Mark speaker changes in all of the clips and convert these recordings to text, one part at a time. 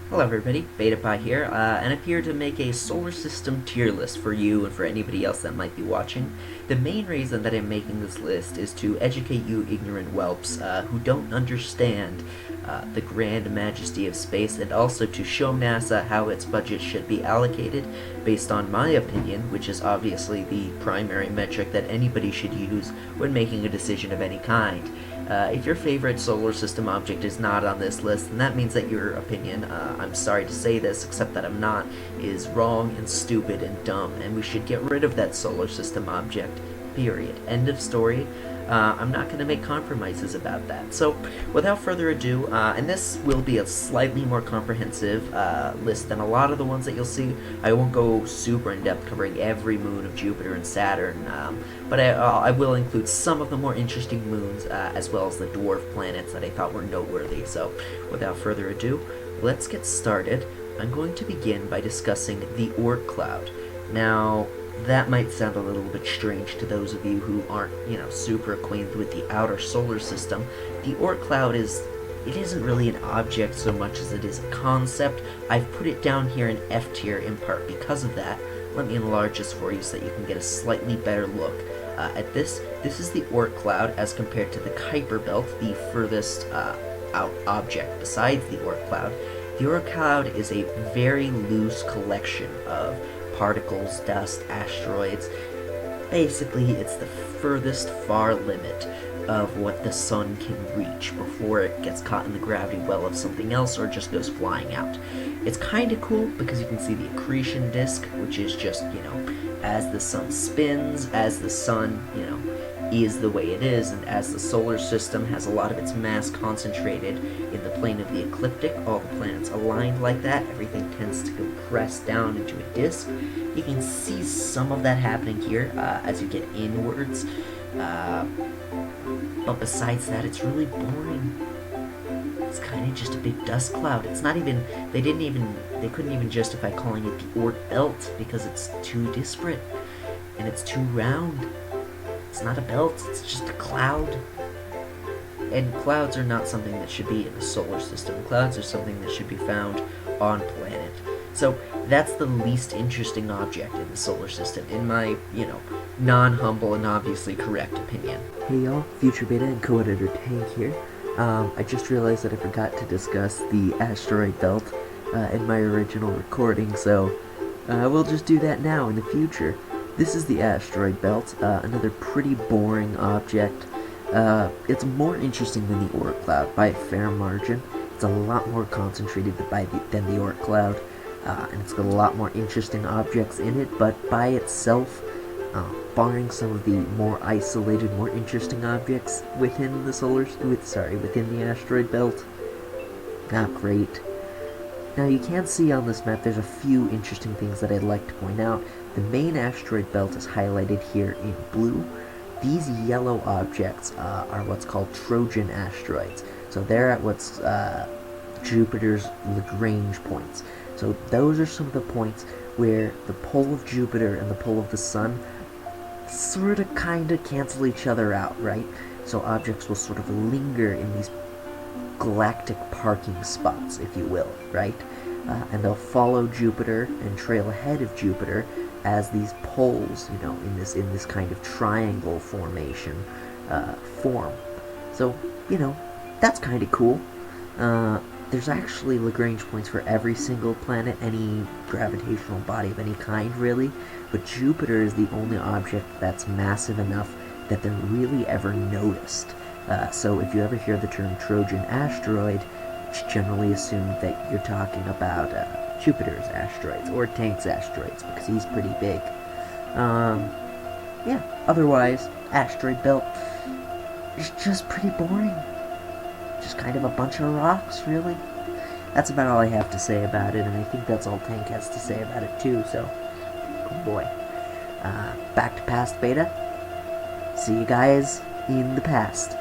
Speaker 1: Hello everybody, BetaPi here, and I'm here to make a solar system tier list for you and for anybody else that might be watching. The main reason that I'm making this list is to educate you ignorant whelps who don't understand the grand majesty of space, and also to show NASA how its budget should be allocated based on my opinion, which is obviously the primary metric that anybody should use when making a decision of any kind. If your favorite solar system object is not on this list, then that means that your opinion, I'm sorry to say this, except that I'm not, is wrong and stupid and dumb, and we should get rid of that solar system object, period. End of story. I'm not going to make compromises about that. So, without further ado, and this will be a slightly more comprehensive list than a lot of the ones that you'll see. I won't go super in-depth covering every moon of Jupiter and Saturn, but I will include some of the more interesting moons, as well as the dwarf planets that I thought were noteworthy. So, without further ado, let's get started. I'm going to begin by discussing the Oort cloud. Now, that might sound a little bit strange to those of you who aren't, super acquainted with the outer solar system. The Oort cloud isn't really an object so much as it is a concept. I've put it down here in F tier in part because of that. Let me enlarge this for you so that you can get a slightly better look at this. This is the Oort cloud as compared to the Kuiper belt, the furthest out object besides the Oort cloud. The Oort cloud is a very loose collection of particles, dust, asteroids. Basically, it's the furthest far limit of what the sun can reach before it gets caught in the gravity well of something else or just goes flying out. It's kind of cool because you can see the accretion disk, which is just, as the sun spins, as the sun, is the way it is, and as the solar system has a lot of its mass concentrated in the plane of the ecliptic, all the planets aligned like that, everything tends to compress down into a disk. You can see some of that happening here as you get inwards, but besides that, it's really boring. It's kind of just a big dust cloud. It's not even, they couldn't even justify calling it the Oort belt because it's too disparate, and it's too round. It's not a belt, it's just a cloud. And clouds are not something that should be in the solar system. Clouds are something that should be found on planet. So that's the least interesting object in the solar system, in my, non-humble and obviously correct opinion.
Speaker 2: Hey y'all, Future Beta and co-editor Tank here. I just realized that I forgot to discuss the asteroid belt in my original recording, so we'll just do that now in the future. This is the asteroid belt, another pretty boring object. It's more interesting than the Oort cloud by a fair margin. It's a lot more concentrated than the Oort cloud, and it's got a lot more interesting objects in it, but by itself, barring some of the more isolated, more interesting objects within the asteroid belt, not great. Now you can see on this map there's a few interesting things that I'd like to point out. The main asteroid belt is highlighted here in blue. These yellow objects are what's called Trojan asteroids. So they're at what's Jupiter's Lagrange points. So those are some of the points where the pole of Jupiter and the pole of the Sun sort of kind of cancel each other out, right? So objects will sort of linger in these galactic parking spots, if you will, right? And they'll follow Jupiter and trail ahead of Jupiter as these poles, in this kind of triangle formation form. So, that's kind of cool. There's actually Lagrange points for every single planet, any gravitational body of any kind, really. But Jupiter is the only object that's massive enough that they're really ever noticed. So if you ever hear the term Trojan asteroid, it's generally assumed that you're talking about Jupiter's asteroids, or Tank's asteroids, because he's pretty big. Otherwise, asteroid belt is just pretty boring. Just kind of a bunch of rocks, really. That's about all I have to say about it, and I think that's all Tank has to say about it too, so, oh boy. Back to past beta. See you guys in the past.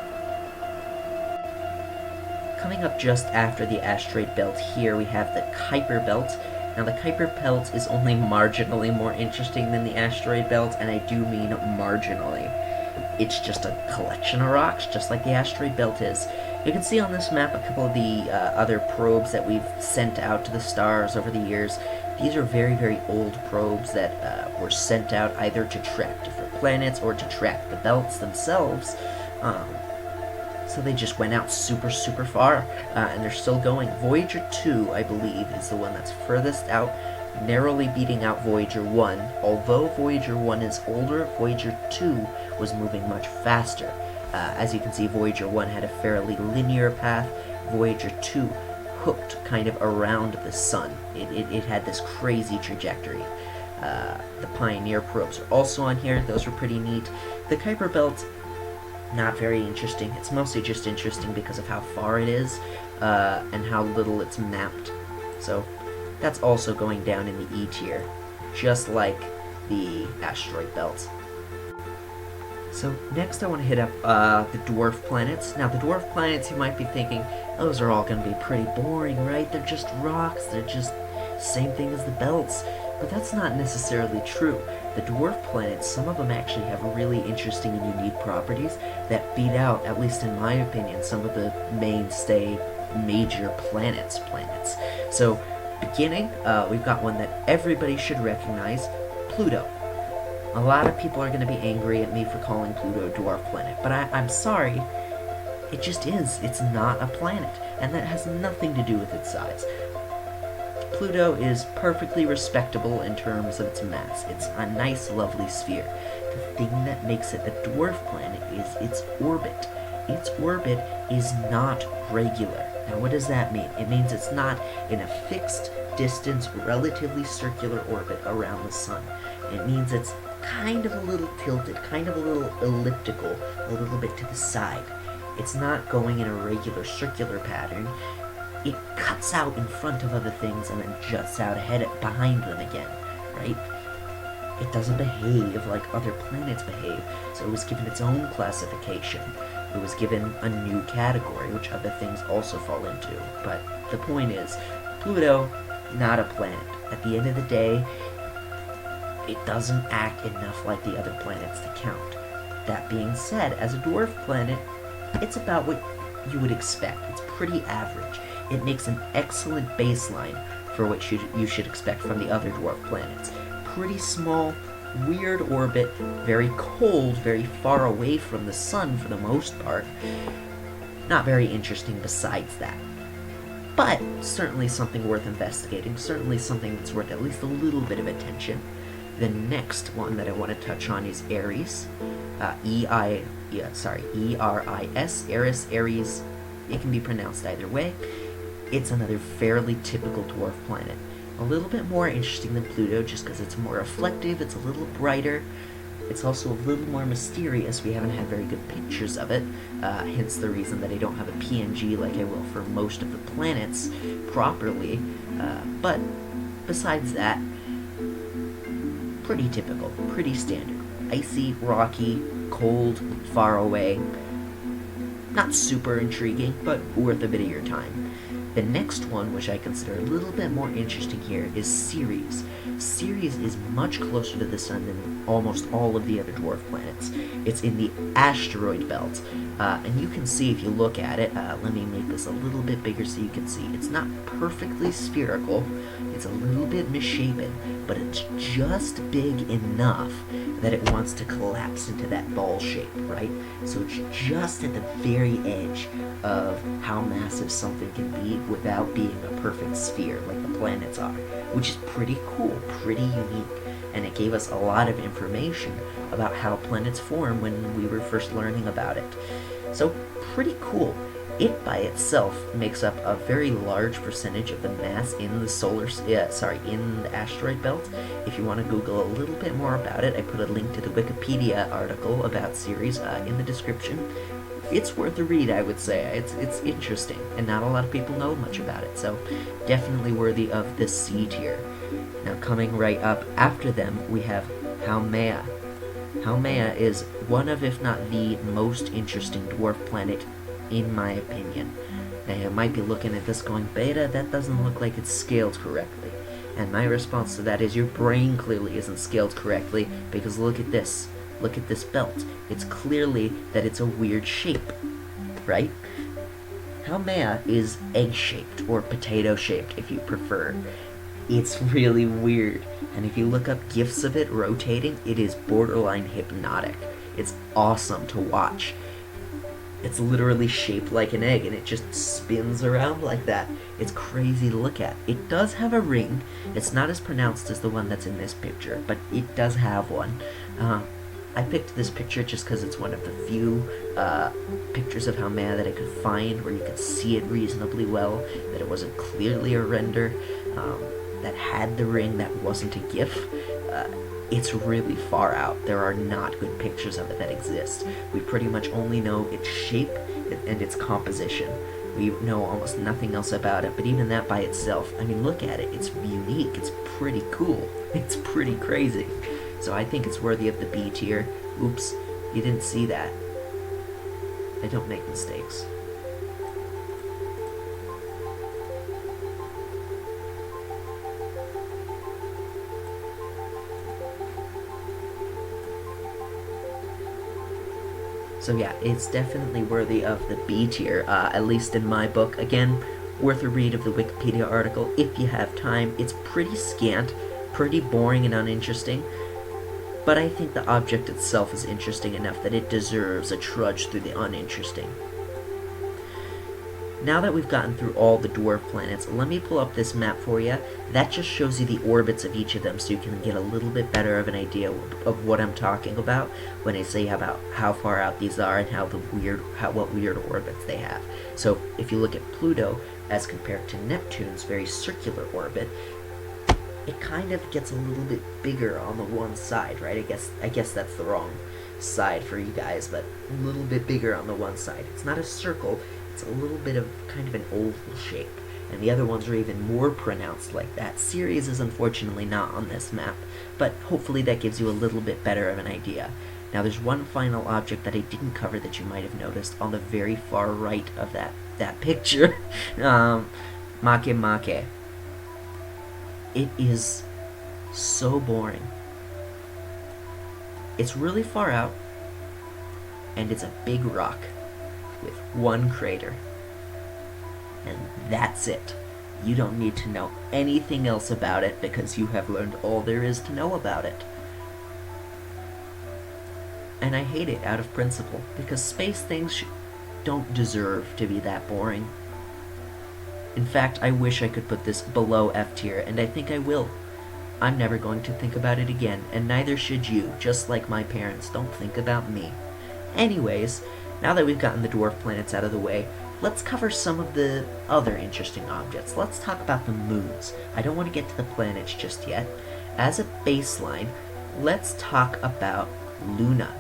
Speaker 1: Coming up just after the asteroid belt here, we have the Kuiper belt. Now, the Kuiper belt is only marginally more interesting than the asteroid belt, and I do mean marginally. It's just a collection of rocks, just like the asteroid belt is. You can see on this map a couple of the other probes that we've sent out to the stars over the years. These are very, very old probes that were sent out either to track different planets or to track the belts themselves. So they just went out super, super far, and they're still going. Voyager 2, I believe, is the one that's furthest out, narrowly beating out Voyager 1. Although Voyager 1 is older, Voyager 2 was moving much faster. As you can see, Voyager 1 had a fairly linear path. Voyager 2 hooked kind of around the sun. It had this crazy trajectory. The Pioneer probes are also on here. Those were pretty neat. The Kuiper Belt, not very interesting. It's mostly just interesting because of how far it is and how little it's mapped. So that's also going down in the E tier, just like the asteroid belt. So next I want to hit up the dwarf planets. Now the dwarf planets, you might be thinking, those are all going to be pretty boring, right? They're just rocks, they're just same thing as the belts. But that's not necessarily true. The dwarf planets, some of them actually have really interesting and unique properties that beat out, at least in my opinion, some of the mainstay major planets. So beginning, we've got one that everybody should recognize, Pluto. A lot of people are going to be angry at me for calling Pluto a dwarf planet, but I'm sorry, it just is. It's not a planet, and that has nothing to do with its size. Pluto is perfectly respectable in terms of its mass. It's a nice, lovely sphere. The thing that makes it a dwarf planet is its orbit. Its orbit is not regular. Now, what does that mean? It means it's not in a fixed distance, relatively circular orbit around the sun. It means it's kind of a little tilted, kind of a little elliptical, a little bit to the side. It's not going in a regular circular pattern. It cuts out in front of other things and then juts out behind them again, right? It doesn't behave like other planets behave, so it was given its own classification. It was given a new category, which other things also fall into. But the point is, Pluto, not a planet. At the end of the day, it doesn't act enough like the other planets to count. That being said, as a dwarf planet, it's about what you would expect. It's pretty average. It makes an excellent baseline for what you should expect from the other dwarf planets. Pretty small, weird orbit, very cold, very far away from the sun for the most part. Not very interesting besides that. But certainly something worth investigating, certainly something that's worth at least a little bit of attention. The next one that I want to touch on is Aries. E-R-I-S, Eris, Aries. It can be pronounced either way. It's another fairly typical dwarf planet. A little bit more interesting than Pluto just because it's more reflective, it's a little brighter. It's also a little more mysterious. We haven't had very good pictures of it, hence the reason that I don't have a PNG like I will for most of the planets properly. But besides that, pretty typical, pretty standard. Icy, rocky, cold, far away. Not super intriguing, but worth a bit of your time. The next one, which I consider a little bit more interesting here, is Ceres. Ceres is much closer to the sun than almost all of the other dwarf planets. It's in the asteroid belt, and you can see if you look at it, let me make this a little bit bigger so you can see. It's not perfectly spherical, it's a little bit misshapen, but it's just big enough that it wants to collapse into that ball shape, right? So it's just at the very edge of how massive something can be without being a perfect sphere like the planets are, which is pretty cool, pretty unique, and it gave us a lot of information about how planets form when we were first learning about it. So pretty cool. It by itself makes up a very large percentage of the mass in the in the asteroid belt. If you want to Google a little bit more about it, I put a link to the Wikipedia article about Ceres in the description. It's worth a read, I would say. It's interesting, and not a lot of people know much about it, so definitely worthy of the C tier. Now coming right up after them, we have Haumea. Haumea is one of, if not the most interesting dwarf planet in my opinion. Now you might be looking at this going, Beta, that doesn't look like it's scaled correctly. And my response to that is your brain clearly isn't scaled correctly, because look at this. Look at this belt. It's clearly that it's a weird shape, right? Haumea is egg-shaped, or potato-shaped if you prefer. It's really weird, and if you look up GIFs of it rotating, it is borderline hypnotic. It's awesome to watch. It's literally shaped like an egg, and it just spins around like that. It's crazy to look at. It does have a ring. It's not as pronounced as the one that's in this picture, but it does have one. I picked this picture just because it's one of the few pictures of Haumea that I could find where you could see it reasonably well, that it wasn't clearly a render, that had the ring, that wasn't a GIF. It's really far out. There are not good pictures of it that exist. We pretty much only know its shape and its composition. We know almost nothing else about it, but even that by itself, I mean, look at it. It's unique. It's pretty cool. It's pretty crazy. So I think it's worthy of the B tier. Oops, you didn't see that. I don't make mistakes. So yeah, it's definitely worthy of the B tier, at least in my book. Again, worth a read of the Wikipedia article if you have time. It's pretty scant, pretty boring and uninteresting, but I think the object itself is interesting enough that it deserves a trudge through the uninteresting. Now that we've gotten through all the dwarf planets, let me pull up this map for you. That just shows you the orbits of each of them, so you can get a little bit better of an idea of what I'm talking about when I say about how far out these are and what weird orbits they have. So if you look at Pluto as compared to Neptune's very circular orbit, it kind of gets a little bit bigger on the one side, right? I guess that's the wrong side for you guys, but a little bit bigger on the one side. It's not a circle. It's a little bit of kind of an oval shape, and the other ones are even more pronounced like that. Ceres is unfortunately not on this map, but hopefully that gives you a little bit better of an idea. Now there's one final object that I didn't cover that you might have noticed on the very far right of that picture. Make. It is so boring. It's really far out, and it's a big rock with one crater. And that's it. You don't need to know anything else about it because you have learned all there is to know about it. And I hate it out of principle because space things don't deserve to be that boring. In fact, I wish I could put this below F tier, and I think I will. I'm never going to think about it again, and neither should you, just like my parents don't think about me. Anyways, now that we've gotten the dwarf planets out of the way, let's cover some of the other interesting objects. Let's talk about the moons. I don't want to get to the planets just yet. As a baseline, let's talk about Luna.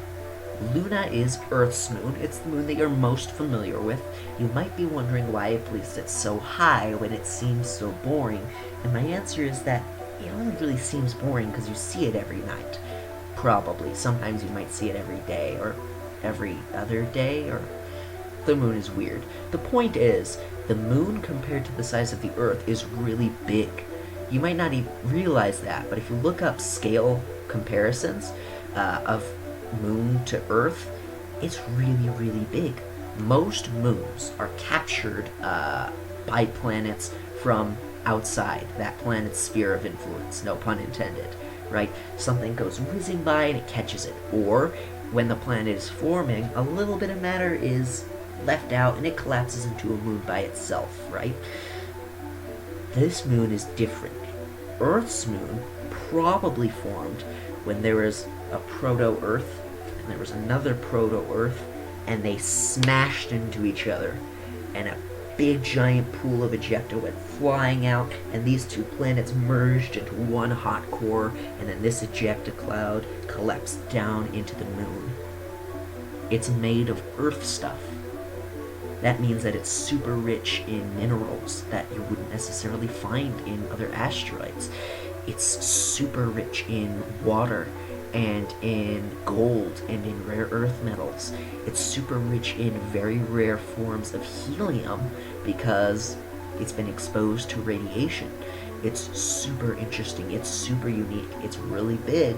Speaker 1: Luna is Earth's moon. It's the moon that you're most familiar with. You might be wondering why I placed it so high when it seems so boring, and my answer is that it only really seems boring because you see it every night. Probably. Sometimes you might see it every day, or every other day, or the moon is weird. The point is, the moon compared to the size of the Earth is really big. You might not even realize that, but if you look up scale comparisons of moon to Earth, it's really, really big. Most moons are captured by planets from outside that planet's sphere of influence, no pun intended, right? Something goes whizzing by and it catches it, or when the planet is forming, a little bit of matter is left out and it collapses into a moon by itself, right? This moon is different. Earth's moon probably formed when there was a proto-Earth and there was another proto-Earth, and they smashed into each other, and a big giant pool of ejecta went flying out, and these two planets merged into one hot core, and then this ejecta cloud collapsed down into the moon. It's made of Earth stuff. That means that it's super rich in minerals that you wouldn't necessarily find in other asteroids. It's super rich in water and in gold and in rare earth metals. It's super rich in very rare forms of helium because it's been exposed to radiation. It's super interesting, it's super unique, it's really big,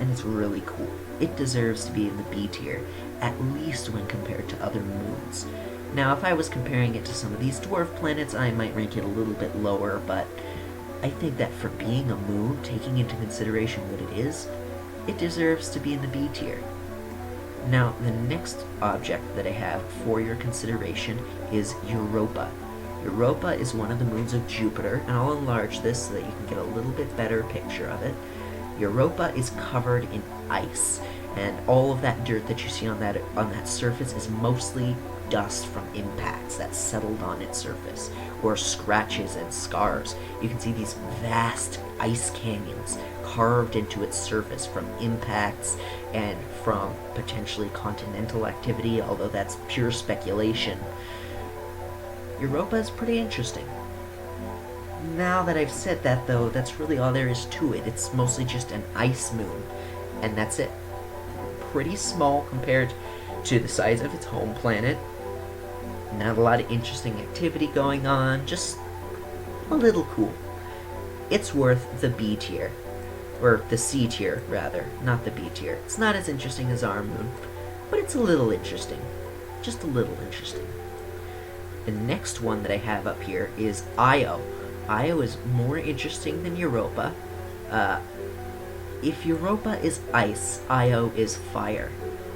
Speaker 1: and it's really cool. It deserves to be in the B tier, at least when compared to other moons. Now, if I was comparing it to some of these dwarf planets, I might rank it a little bit lower, but I think that for being a moon, taking into consideration what it is, it deserves to be in the B tier. Now, the next object that I have for your consideration is Europa. Europa is one of the moons of Jupiter, and I'll enlarge this so that you can get a little bit better picture of it. Europa is covered in ice, and all of that dirt that you see on that surface is mostly dust from impacts that settled on its surface, or scratches and scars. You can see these vast ice canyons carved into its surface from impacts and from potentially continental activity, although that's pure speculation. Europa is pretty interesting. Now that I've said that, though, that's really all there is to it. It's mostly just an ice moon, and that's it. Pretty small compared to the size of its home planet. Not a lot of interesting activity going on, just a little cool. It's worth the B tier. Or the C tier, rather, not the B tier. It's not as interesting as our moon, but it's a little interesting. Just a little interesting. The next one that I have up here is Io. Io is more interesting than Europa. If Europa is ice, Io is fire.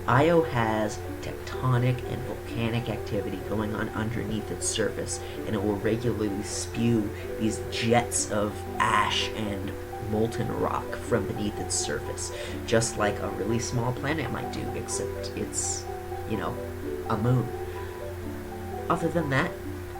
Speaker 1: Io has tectonic and volcanic activity going on underneath its surface, and it will regularly spew these jets of ash and molten rock from beneath its surface, just like a really small planet might do, except it's, a moon. Other than that,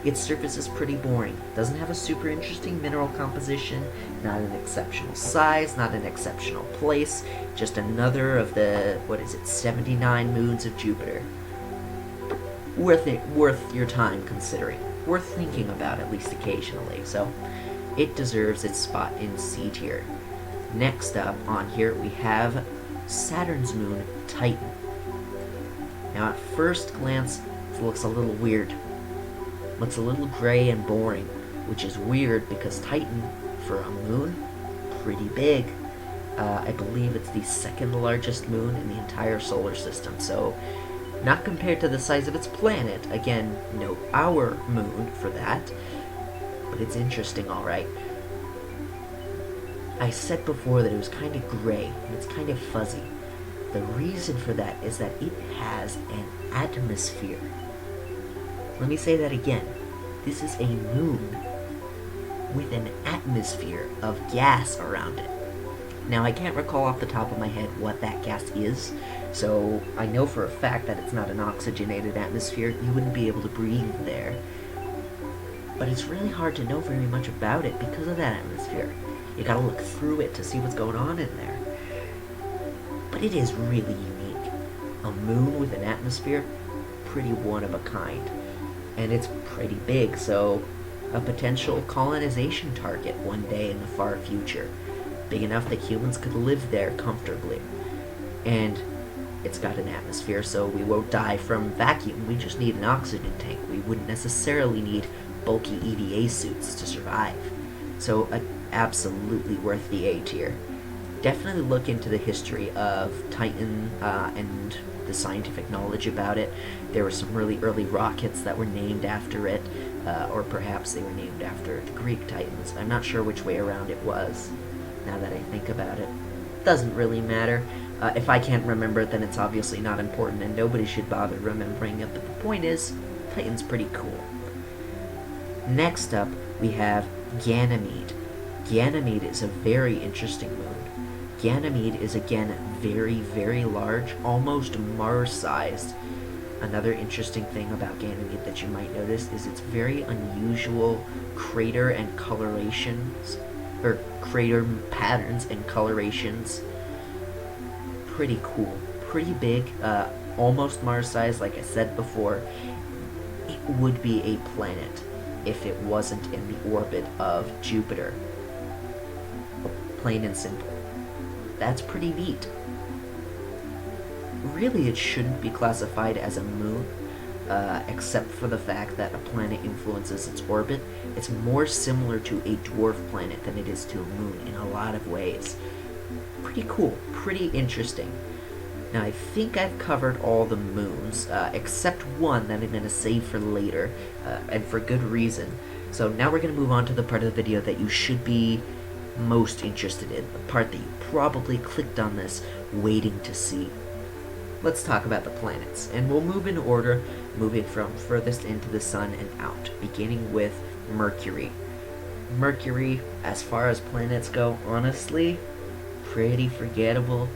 Speaker 1: its surface is pretty boring. Doesn't have a super interesting mineral composition, not an exceptional size, not an exceptional place, just another of the, 79 moons of Jupiter. Worth your time considering. Worth thinking about at least occasionally, so it deserves its spot in C tier. Next up on here we have Saturn's moon, Titan. Now at first glance, it looks a little weird. Looks a little gray and boring, which is weird because Titan, for a moon, pretty big. I believe it's the second largest moon in the entire solar system, so not compared to the size of its planet. Again, note our moon for that, but it's interesting, alright. I said before that it was kind of gray, and it's kind of fuzzy. The reason for that is that it has an atmosphere. Let me say that again. This is a moon with an atmosphere of gas around it. Now, I can't recall off the top of my head what that gas is, so I know for a fact that it's not an oxygenated atmosphere. You wouldn't be able to breathe there. But it's really hard to know very much about it because of that atmosphere. You gotta look through it to see what's going on in there. But it is really unique. A moon with an atmosphere, pretty one of a kind. And it's pretty big, so a potential colonization target one day in the far future. Big enough that humans could live there comfortably. And it's got an atmosphere, so we won't die from vacuum. We just need an oxygen tank. We wouldn't necessarily need bulky EVA suits to survive. So absolutely worth the A tier. Definitely look into the history of Titan and the scientific knowledge about it. There were some really early rockets that were named after it, or perhaps they were named after the Greek Titans. I'm not sure which way around it was, now that I think about it. Doesn't really matter. If I can't remember it, then it's obviously not important, and nobody should bother remembering it, but the point is, Titan's pretty cool. Next up, we have Ganymede. Ganymede is a very interesting moon. Ganymede is again very, very large, almost Mars-sized. Another interesting thing about Ganymede that you might notice is its very unusual crater and colorations, or crater patterns and colorations. Pretty cool, pretty big, almost Mars-sized, like I said before. It would be a planet if it wasn't in the orbit of Jupiter. Plain and simple. That's pretty neat. Really, it shouldn't be classified as a moon, except for the fact that a planet influences its orbit. It's more similar to a dwarf planet than it is to a moon in a lot of ways. Pretty cool, pretty interesting. Now, I think I've covered all the moons, except one that I'm going to save for later, and for good reason. So now we're going to move on to the part of the video that you should be most interested in, the part that you probably clicked on this waiting to see. Let's talk about the planets, and we'll move in order, moving from furthest into the sun and out, beginning with Mercury. Mercury, as far as planets go, honestly, pretty forgettable.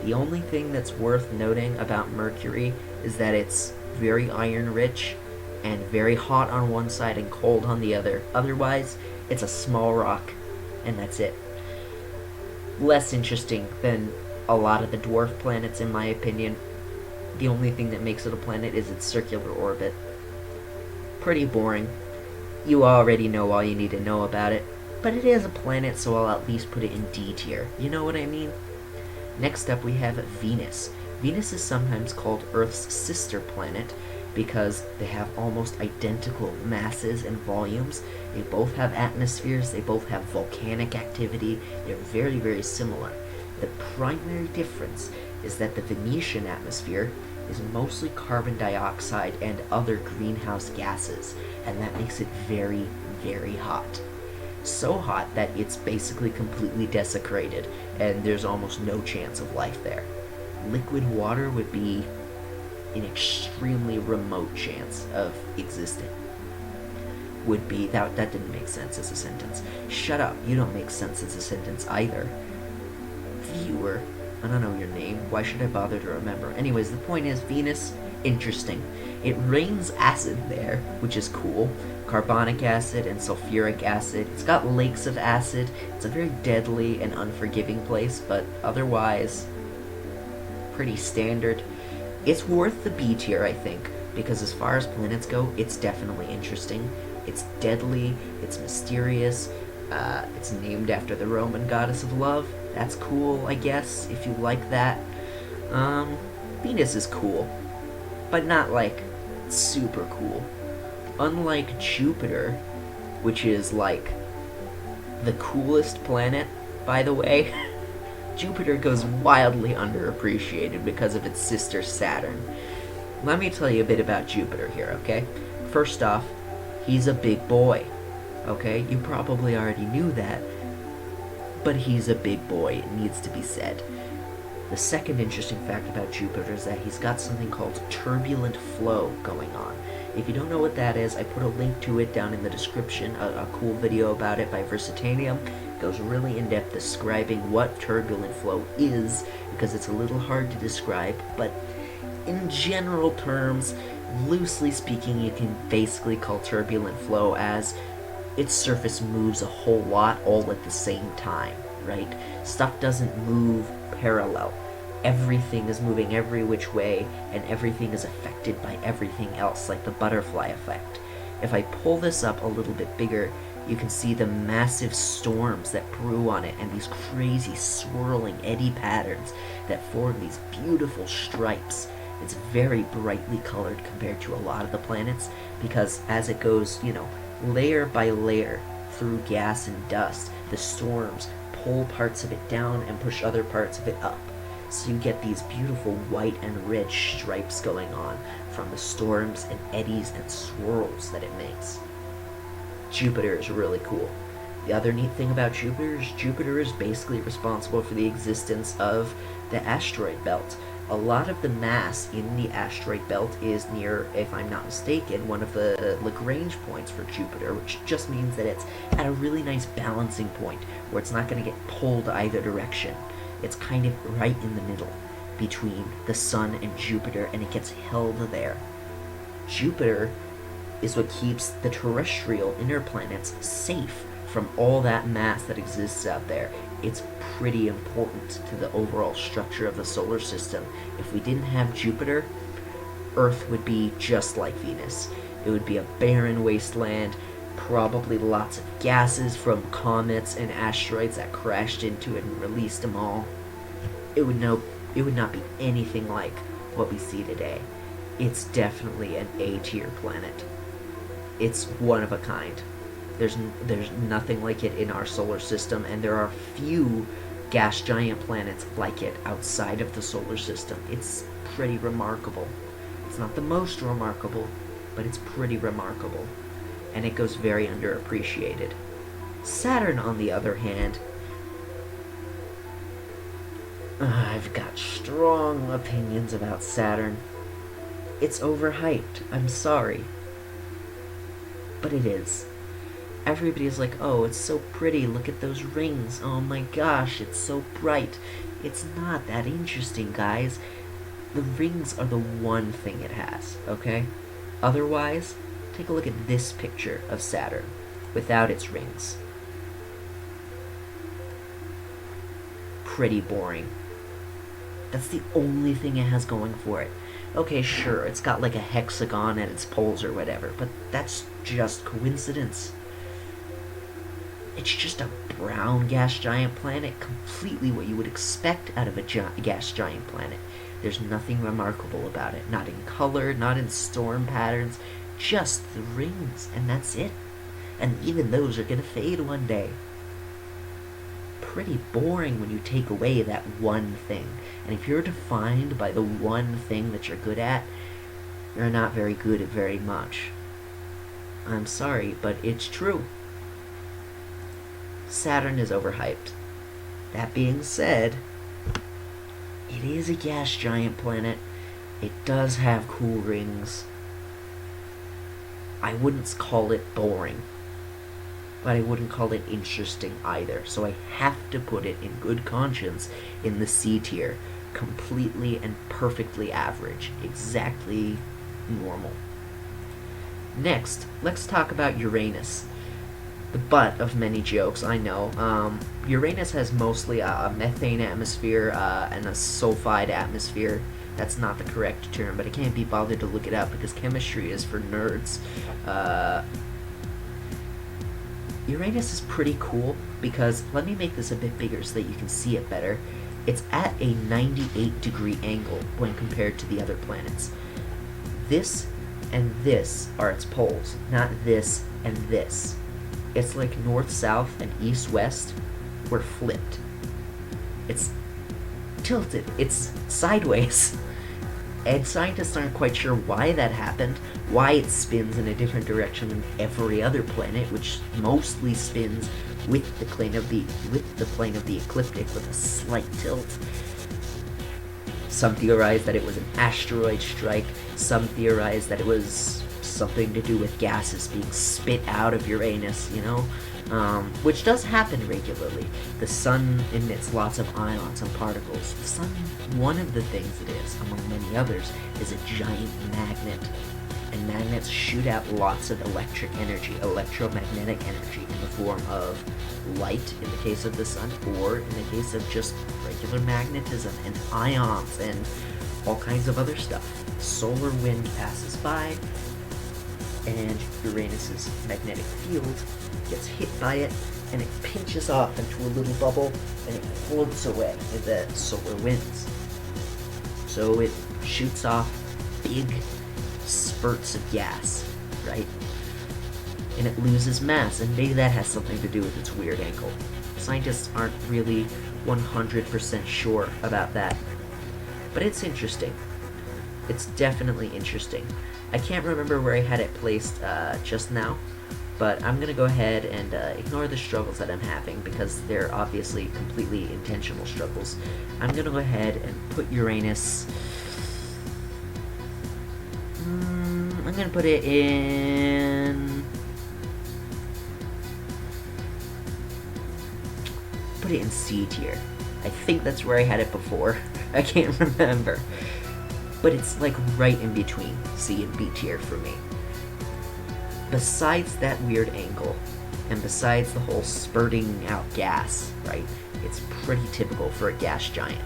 Speaker 1: The only thing that's worth noting about Mercury is that it's very iron rich and very hot on one side and cold on the other. Otherwise, it's a small rock, and that's it. Less interesting than a lot of the dwarf planets, in my opinion. The only thing that makes it a planet is its circular orbit. Pretty boring. You already know all you need to know about it, but it is a planet, so I'll at least put it in D tier. You know what I mean? Next up we have Venus. Venus is sometimes called Earth's sister planet because they have almost identical masses and volumes. They both have atmospheres, they both have volcanic activity, they're very, very similar. The primary difference is that the Venetian atmosphere is mostly carbon dioxide and other greenhouse gases, and that makes it very, very hot. So hot that it's basically completely desecrated, and there's almost no chance of life there. Liquid water would be an extremely remote chance of existing. Would be, that didn't make sense as a sentence. Shut up, you don't make sense as a sentence either. Viewer, I don't know your name, why should I bother to remember? Anyways, the point is, Venus, interesting. It rains acid there, which is cool. Carbonic acid and sulfuric acid. It's got lakes of acid. It's a very deadly and unforgiving place, but otherwise, pretty standard. It's worth the B tier, I think, because as far as planets go, it's definitely interesting. It's deadly, it's mysterious, it's named after the Roman goddess of love. That's cool, I guess, if you like that. Venus is cool, but not, like, super cool. Unlike Jupiter, which is, like, the coolest planet, by the way, Jupiter goes wildly underappreciated because of its sister Saturn. Let me tell you a bit about Jupiter here, okay? First off, he's a big boy, okay? You probably already knew that, but he's a big boy, it needs to be said. The second interesting fact about Jupiter is that he's got something called turbulent flow going on. If you don't know what that is, I put a link to it down in the description, a cool video about it by Versatanium. It goes really in depth describing what turbulent flow is, because it's a little hard to describe, but in general terms, loosely speaking, you can basically call turbulent flow as its surface moves a whole lot all at the same time, right? Stuff doesn't move parallel. Everything is moving every which way, and everything is affected by everything else, like the butterfly effect. If I pull this up a little bit bigger, you can see the massive storms that brew on it, and these crazy swirling eddy patterns that form these beautiful stripes. It's very brightly colored compared to a lot of the planets, because as it goes, layer by layer through gas and dust, the storms pull parts of it down and push other parts of it up. So you get these beautiful white and red stripes going on from the storms and eddies and swirls that it makes. Jupiter is really cool. The other neat thing about Jupiter is basically responsible for the existence of the asteroid belt. A lot of the mass in the asteroid belt is near, if I'm not mistaken, one of the Lagrange points for Jupiter, which just means that it's at a really nice balancing point where it's not going to get pulled either direction. It's kind of right in the middle between the Sun and Jupiter, and it gets held there. Jupiter is what keeps the terrestrial inner planets safe from all that mass that exists out there. It's pretty important to the overall structure of the solar system. If we didn't have Jupiter, Earth would be just like Venus. It would be a barren wasteland, probably lots of gases from comets and asteroids that crashed into it and released them all. It would not be anything like what we see today. It's definitely an A-tier planet. It's one of a kind. There's nothing like it in our solar system, and there are few gas giant planets like it outside of the solar system. It's pretty remarkable. It's not the most remarkable, but it's pretty remarkable. And it goes very underappreciated. Saturn, on the other hand, I've got strong opinions about Saturn. It's overhyped. I'm sorry. But it is. Everybody's like, oh, it's so pretty. Look at those rings. Oh my gosh, it's so bright. It's not that interesting, guys. The rings are the one thing it has, okay? Otherwise, take a look at this picture of Saturn without its rings. Pretty boring. That's the only thing it has going for it. Okay, sure, it's got like a hexagon at its poles or whatever, but that's just coincidence. It's just a brown gas giant planet, completely what you would expect out of a gas giant planet. There's nothing remarkable about it, not in color, not in storm patterns, just the rings, and that's it. And even those are gonna fade one day. Pretty boring when you take away that one thing. And if you're defined by the one thing that you're good at, you're not very good at very much. I'm sorry, but it's true. Saturn is overhyped. That being said, it is a gas giant planet. It does have cool rings. I wouldn't call it boring, but I wouldn't call it interesting either. So I have to put it in good conscience in the C tier. Completely and perfectly average. Exactly normal. Next, let's talk about Uranus. The butt of many jokes, I know. Uranus has mostly a methane atmosphere and a sulfide atmosphere. That's not the correct term, but I can't be bothered to look it up because chemistry is for nerds. Uranus is pretty cool because, let me make this a bit bigger so that you can see it better. It's at a 98-degree angle when compared to the other planets. This and this are its poles, not this and this. It's like north-south and east-west were flipped. It's tilted. It's sideways. And scientists aren't quite sure why that happened, why it spins in a different direction than every other planet, which mostly spins with the plane of the ecliptic with a slight tilt. Some theorize that it was an asteroid strike. Some theorize that it was something to do with gases being spit out of Uranus, which does happen regularly. The sun emits lots of ions and particles. The sun, one of the things it is, among many others, is a giant magnet. And magnets shoot out lots of electric energy, electromagnetic energy, in the form of light in the case of the sun, or in the case of just regular magnetism and ions and all kinds of other stuff. Solar wind passes by, and Uranus's magnetic field gets hit by it, and it pinches off into a little bubble, and it floats away in the solar winds. So it shoots off big spurts of gas, right? And it loses mass, and maybe that has something to do with its weird angle. Scientists aren't really 100% sure about that. But it's interesting. It's definitely interesting. I can't remember where I had it placed just now, but I'm going to go ahead and ignore the struggles that I'm having because they're obviously completely intentional struggles. I'm going to go ahead and put Uranus... I'm going to put it in... Put it in C tier. I think that's where I had it before. I can't remember. But it's like right in between C and B tier for me. Besides that weird angle, and besides the whole spurting out gas, right, it's pretty typical for a gas giant.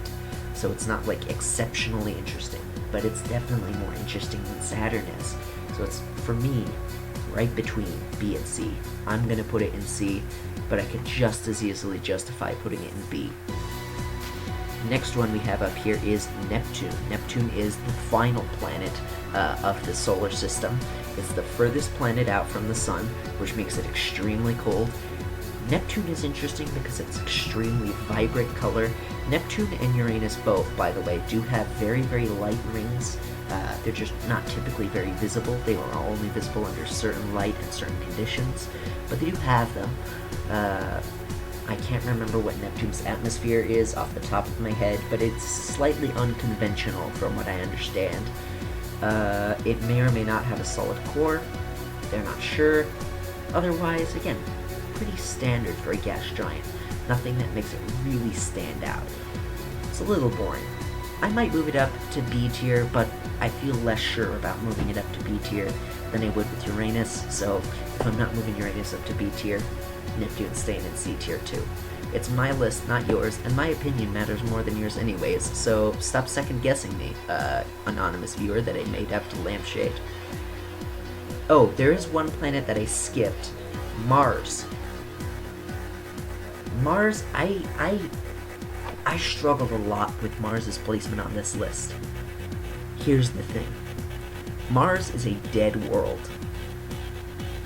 Speaker 1: So it's not like exceptionally interesting, but it's definitely more interesting than Saturn is. So it's, for me, right between B and C. I'm gonna put it in C, but I could just as easily justify putting it in B. Next one we have up here is Neptune. Neptune is the final planet of the solar system. It's the furthest planet out from the sun, which makes it extremely cold. Neptune is interesting because it's extremely vibrant color. Neptune and Uranus both, by the way, do have very, very light rings. They're just not typically very visible. They are only visible under certain light and certain conditions, but they do have them. I can't remember what Neptune's atmosphere is off the top of my head, but it's slightly unconventional from what I understand. It may or may not have a solid core. They're not sure. Otherwise, again, pretty standard for a gas giant. Nothing that makes it really stand out. It's a little boring. I might move it up to B tier, but I feel less sure about moving it up to B tier than I would with Uranus, so if I'm not moving Uranus up to B tier, Neptune's staying in C tier too. It's my list, not yours, and my opinion matters more than yours anyways, so stop second guessing me, anonymous viewer that I made up to lampshade. Oh, there is one planet that I skipped. Mars. Mars, I struggled a lot with Mars's placement on this list. Here's the thing. Mars is a dead world.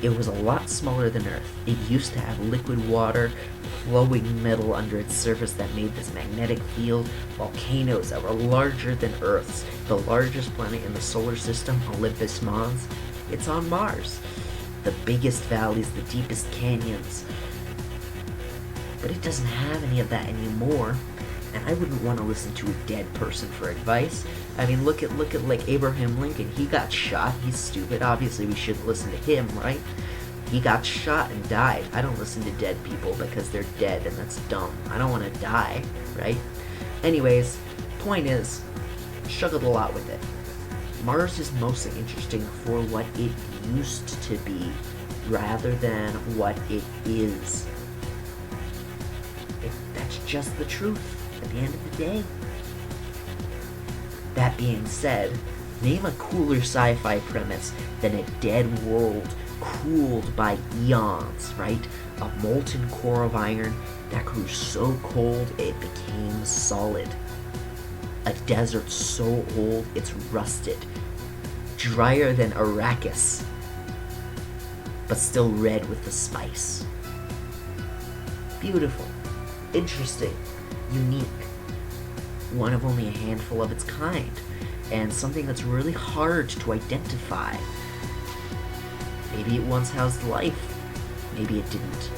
Speaker 1: It was a lot smaller than Earth. It used to have liquid water, flowing metal under its surface that made this magnetic field, volcanoes that were larger than Earth's. The largest planet in the solar system, Olympus Mons, it's on Mars. The biggest valleys, the deepest canyons. But it doesn't have any of that anymore, and I wouldn't want to listen to a dead person for advice. I mean, look at like Abraham Lincoln. He got shot. He's stupid. Obviously, we shouldn't listen to him, right? He got shot and died. I don't listen to dead people because they're dead, and that's dumb. I don't want to die, right? Anyways, point is, struggled a lot with it. Mars is mostly interesting for what it used to be, rather than what it is. That's just the truth at the end of the day. That being said, name a cooler sci-fi premise than a dead world cooled by eons, right? A molten core of iron that grew so cold it became solid. A desert so old it's rusted. Drier than Arrakis, but still red with the spice. Beautiful. Interesting, unique, one of only a handful of its kind, and something that's really hard to identify. Maybe it once housed life, maybe it didn't.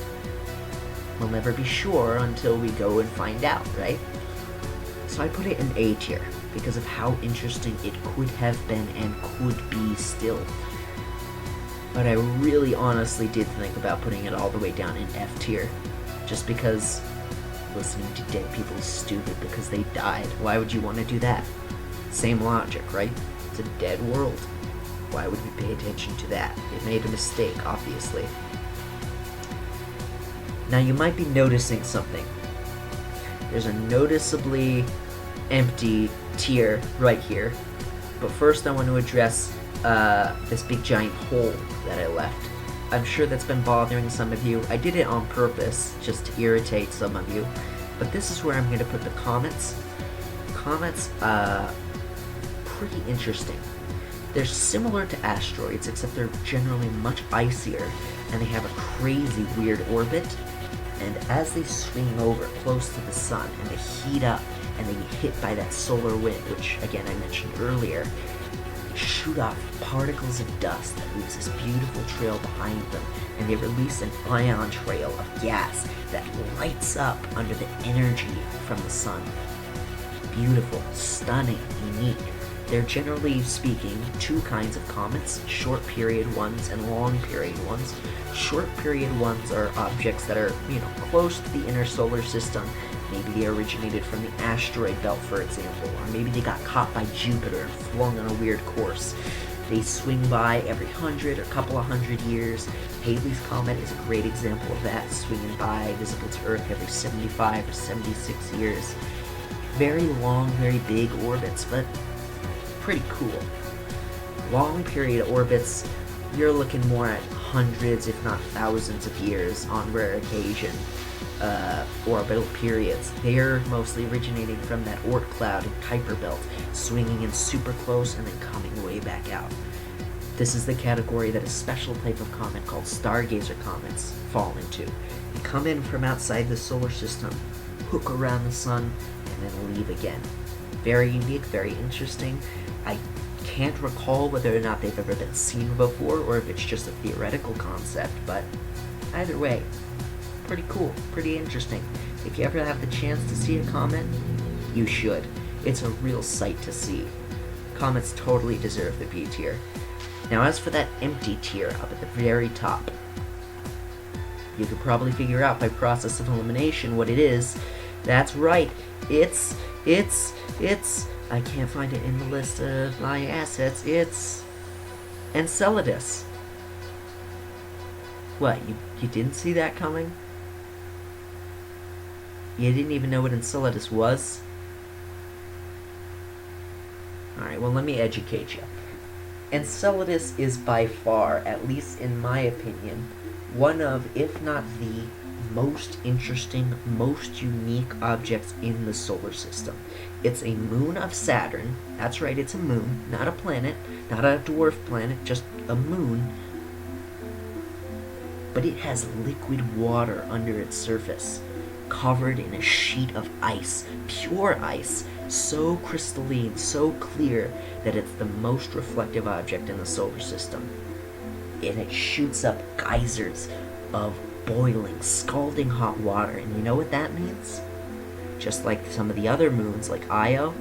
Speaker 1: We'll never be sure until we go and find out, right? So I put it in A tier, because of how interesting it could have been and could be still. But I really honestly did think about putting it all the way down in F tier, just because listening to dead people is stupid because they died. Why would you want to do that? Same logic, right? It's a dead world. Why would we pay attention to that? It made a mistake, obviously. Now you might be noticing something. There's a noticeably empty tier right here. But first I want to address this big giant hole that I left. I'm sure that's been bothering some of you. I did it on purpose, just to irritate some of you. But this is where I'm going to put the comets. Comets, pretty interesting. They're similar to asteroids, except they're generally much icier, and they have a crazy weird orbit. And as they swing over close to the sun, and they heat up, and they get hit by that solar wind, which, again, I mentioned earlier, shoot off particles of dust that leaves this beautiful trail behind them, and they release an ion trail of gas that lights up under the energy from the sun. Beautiful, stunning, unique. They're generally speaking two kinds of comets, short period ones and long period ones. Short period ones are objects that are, close to the inner solar system. Maybe they originated from the asteroid belt, for example, or maybe they got caught by Jupiter and flung on a weird course. They swing by every 100 or couple of 100 years. Halley's Comet is a great example of that, swinging by, visible to Earth every 75 or 76 years. Very long, very big orbits, but pretty cool. Long period orbits, you're looking more at hundreds, if not thousands of years on rare occasion. Orbital periods. They're mostly originating from that Oort cloud and Kuiper belt, swinging in super close and then coming way back out. This is the category that a special type of comet called stargazer comets fall into. They come in from outside the solar system, hook around the sun, and then leave again. Very unique, very interesting. I can't recall whether or not they've ever been seen before or if it's just a theoretical concept, but either way, pretty cool, pretty interesting. If you ever have the chance to see a comet, you should. It's a real sight to see. Comets totally deserve the B tier. Now as for that empty tier up at the very top, you could probably figure out by process of elimination what it is. That's right, it's, I can't find it in the list of my assets, it's Enceladus. What, you didn't see that coming? You didn't even know what Enceladus was? Alright, well let me educate you. Enceladus is by far, at least in my opinion, one of, if not the most interesting, most unique objects in the solar system. It's a moon of Saturn. That's right, it's a moon, not a planet, not a dwarf planet, just a moon. But it has liquid water under its surface, covered in a sheet of ice, pure ice, so crystalline, so clear that it's the most reflective object in the solar system. And it shoots up geysers of boiling, scalding hot water. And you know what that means? Just like some of the other moons, like Io,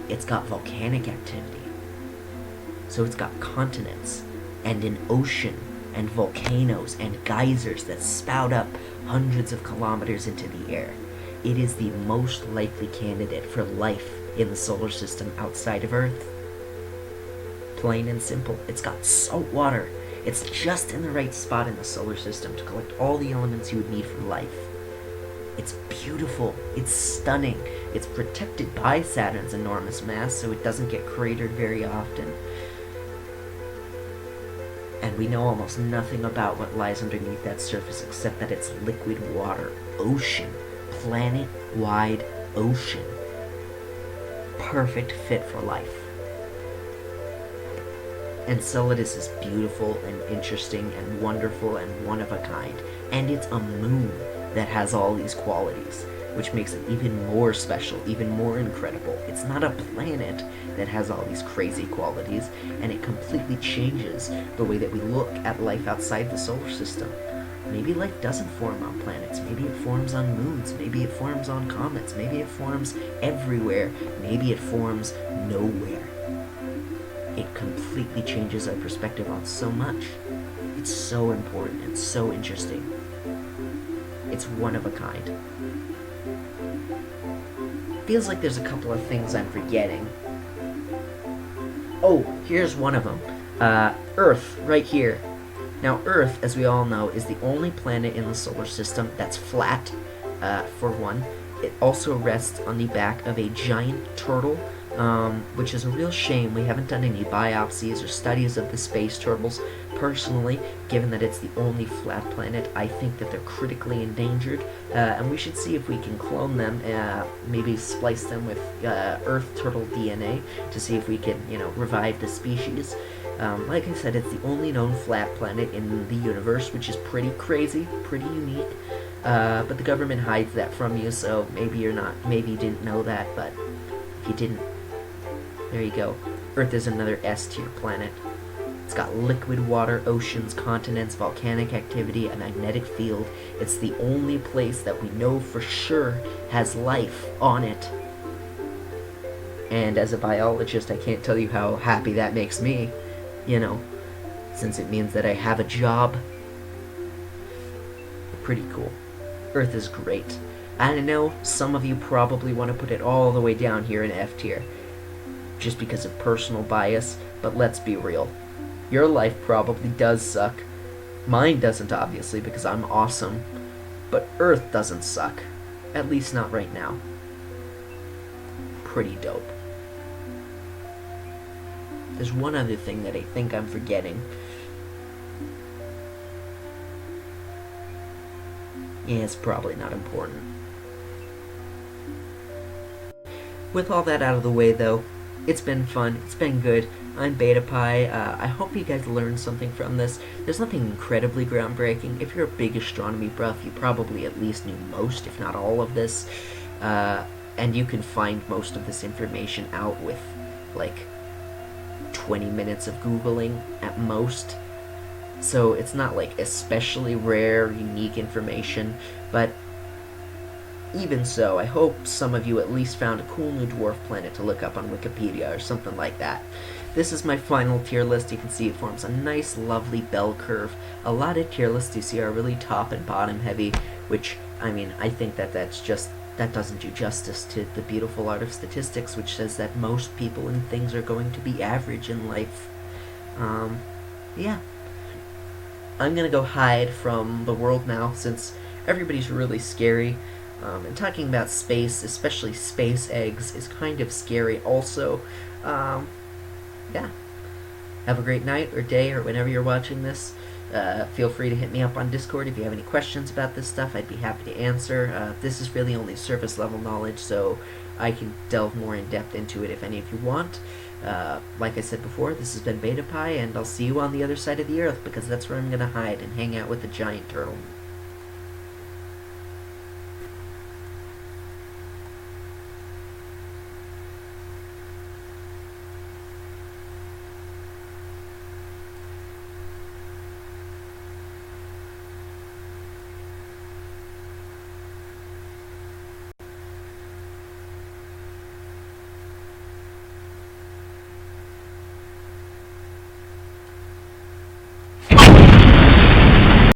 Speaker 1: it's got volcanic activity. So it's got continents, and an ocean, and volcanoes, and geysers that spout up hundreds of kilometers into the air. It is the most likely candidate for life in the solar system outside of Earth. Plain and simple, it's got salt water. It's just in the right spot in the solar system to collect all the elements you would need for life. It's beautiful, it's stunning, it's protected by Saturn's enormous mass, so it doesn't get cratered very often. And we know almost nothing about what lies underneath that surface except that it's liquid water, ocean, planet-wide ocean. Perfect fit for life. Enceladus is beautiful and interesting and wonderful and one of a kind. And it's a moon that has all these qualities, which makes it even more special, even more incredible. It's not a planet that has all these crazy qualities, and it completely changes the way that we look at life outside the solar system. Maybe life doesn't form on planets, maybe it forms on moons, maybe it forms on comets, maybe it forms everywhere, maybe it forms nowhere. It completely changes our perspective on so much. It's so important and so interesting. It's one of a kind. Feels like there's a couple of things I'm forgetting. Oh, here's one of them. Earth, right here. Now, Earth, as we all know, is the only planet in the solar system that's flat, for one. It also rests on the back of a giant turtle, which is a real shame. We haven't done any biopsies or studies of the space turtles. Personally, given that it's the only flat planet, I think that they're critically endangered, and we should see if we can clone them, maybe splice them with Earth turtle DNA to see if we can, revive the species. Like I said, it's the only known flat planet in the universe, which is pretty crazy, pretty unique. But the government hides that from you, so maybe you didn't know that, but if you didn't, there you go. Earth is another S-tier planet. It's got liquid water, oceans, continents, volcanic activity, a magnetic field. It's the only place that we know for sure has life on it. And as a biologist, I can't tell you how happy that makes me, since it means that I have a job. Pretty cool. Earth is great. I know some of you probably want to put it all the way down here in F tier, just because of personal bias, but let's be real. Your life probably does suck. Mine doesn't, obviously, because I'm awesome. But Earth doesn't suck. At least not right now. Pretty dope. There's one other thing that I think I'm forgetting. Yeah, it's probably not important. With all that out of the way, though, It's been fun. It's been good. I'm BetaPi. I hope you guys learned something from this. There's nothing incredibly groundbreaking. If you're a big astronomy buff, you probably at least knew most, if not all of this. And you can find most of this information out with, like, 20 minutes of Googling at most. So it's not, like, especially rare, unique information, but even so, I hope some of you at least found a cool new dwarf planet to look up on Wikipedia or something like that. This is my final tier list. You can see it forms a nice, lovely bell curve. A lot of tier lists you see are really top and bottom heavy, which, I mean, I think that that doesn't do justice to the beautiful art of statistics, which says that most people and things are going to be average in life. Yeah. I'm gonna go hide from the world now, since everybody's really scary. And talking about space, especially space eggs, is kind of scary also. Yeah. Have a great night or day or whenever you're watching this. Feel free to hit me up on Discord if you have any questions about this stuff. I'd be happy to answer. This is really only surface level knowledge, so I can delve more in depth into it if any of you want. Like I said before, this has been BetaPi, and I'll see you on the other side of the Earth, because that's where I'm going to hide and hang out with the giant turtle.